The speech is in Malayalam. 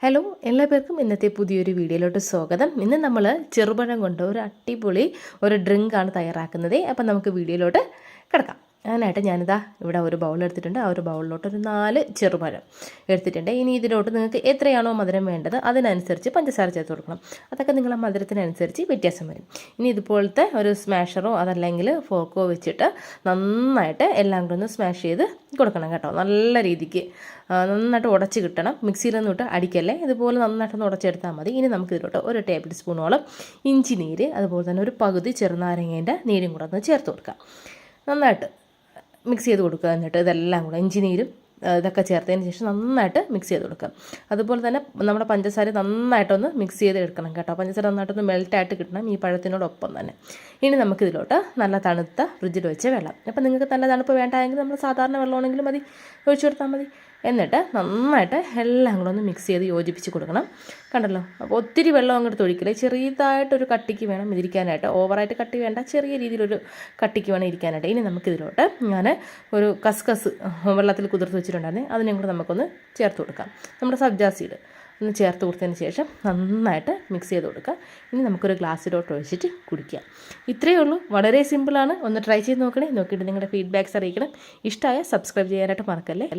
ഹലോ എല്ലാവർക്കും ഇന്നത്തെ പുതിയൊരു വീഡിയോയിലോട്ട് സ്വാഗതം. ഇന്ന് നമ്മൾ ചെറുപഴം കൊണ്ട് ഒരു അടിപൊളി ഒരു ഡ്രിങ്കാണ് തയ്യാറാക്കുന്നത്. അപ്പം നമുക്ക് വീഡിയോയിലോട്ട് കിടക്കാം. അതിനായിട്ട് ഞാനിതാ ഇവിടെ ഒരു ബൗൾ എടുത്തിട്ടുണ്ട്. ആ ഒരു ബൗളിലോട്ട് ഒരു 4 ചെറുപഴം എടുത്തിട്ടുണ്ട്. ഇനി ഇതിലോട്ട് നിങ്ങൾക്ക് എത്രയാണോ മധുരം വേണ്ടത് അതിനനുസരിച്ച് പഞ്ചസാര ചേർത്ത് കൊടുക്കണം. അതൊക്കെ നിങ്ങളെ മധുരത്തിനനുസരിച്ച് വ്യത്യാസം വരും. ഇനി ഇതുപോലത്തെ ഒരു സ്മാഷറോ അതല്ലെങ്കിൽ ഫോർക്കോ വെച്ചിട്ട് നന്നായിട്ട് എല്ലാം കൂടെ ഒന്ന് സ്മാഷ് ചെയ്ത് കൊടുക്കണം കേട്ടോ. നല്ല രീതിക്ക് നന്നായിട്ട് ഉടച്ച് കിട്ടണം. മിക്സിയിലൊന്നും ഇട്ട് അടിക്കല്ലേ, ഇതുപോലെ നന്നായിട്ടൊന്ന് ഉടച്ചെടുത്താൽ മതി. ഇനി നമുക്ക് ഇതിലോട്ട് ഒരു ടേബിൾ സ്പൂണോളം ഇഞ്ചി നീര്, അതുപോലെ തന്നെ ഒരു പകുതി ചെറുനാരങ്ങേൻ്റെ നീരും കൂടെ ഒന്ന് ചേർത്ത് കൊടുക്കാം. നന്നായിട്ട് മിക്സ് ചെയ്ത് കൊടുക്കുക. എന്നിട്ട് ഇതെല്ലാം കൂടെ ഇഞ്ചി നീരും ഇതൊക്കെ ചേർത്തതിന് ശേഷം നന്നായിട്ട് മിക്സ് ചെയ്ത് കൊടുക്കുക. അതുപോലെ തന്നെ നമ്മുടെ പഞ്ചസാര നന്നായിട്ടൊന്ന് മിക്സ് ചെയ്ത് എടുക്കണം കേട്ടോ. പഞ്ചസാര നന്നായിട്ടൊന്ന് മെൽറ്റായിട്ട് കിട്ടണം ഈ പഴത്തിനോടൊപ്പം തന്നെ. ഇനി നമുക്കിതിലോട്ട് നല്ല തണുത്ത ഫ്രിഡ്ജിൽ വെച്ച വെള്ളം, അപ്പം നിങ്ങൾക്ക് നല്ല തണുപ്പ് വേണ്ടായെങ്കിൽ നമ്മൾ സാധാരണ വെള്ളമാണെങ്കിലും മതി, ഒഴിച്ചു കൊടുത്താൽ മതി. എന്നിട്ട് നന്നായിട്ട് എല്ലാം കൂടെ ഒന്ന് മിക്സ് ചെയ്ത് യോജിപ്പിച്ച് കൊടുക്കണം. കണ്ടല്ലോ, അപ്പോൾ ഒത്തിരി വെള്ളം അങ്ങോട്ട് ഒഴിക്കില്ല, ചെറിയതായിട്ടൊരു കട്ടിക്ക് വേണം ഇതിരിക്കാനായിട്ട്. ഓവറായിട്ട് കട്ടി വേണ്ട, ചെറിയ രീതിയിലൊരു കട്ടിക്ക് വേണം ഇരിക്കാനായിട്ട്. ഇനി നമുക്കിതിലോട്ട് ഞാൻ ഒരു കസ്കസ് വെള്ളത്തിൽ കുതിർത്ത് വെച്ചിട്ടുണ്ടായിരുന്നേ, അതിനും കൂടെ നമുക്കൊന്ന് ചേർത്ത് കൊടുക്കാം. നമ്മുടെ സബ്ജാ സീഡ് ഒന്ന് ചേർത്ത് കൊടുത്തതിന് ശേഷം നന്നായിട്ട് മിക്സ് ചെയ്ത് കൊടുക്കുക. ഇനി നമുക്കൊരു ഗ്ലാസ്സിലോട്ട് ഒഴിച്ചിട്ട് കുടിക്കാം. ഇത്രയേ ഉള്ളൂ, വളരെ സിമ്പിളാണ്. ഒന്ന് ട്രൈ ചെയ്ത് നോക്കണേ. നോക്കിയിട്ട് നിങ്ങളുടെ ഫീഡ്ബാക്ക്സ് അറിയിക്കണം. ഇഷ്ടമായ സബ്സ്ക്രൈബ് ചെയ്യാനായിട്ട് മറക്കല്ലേ.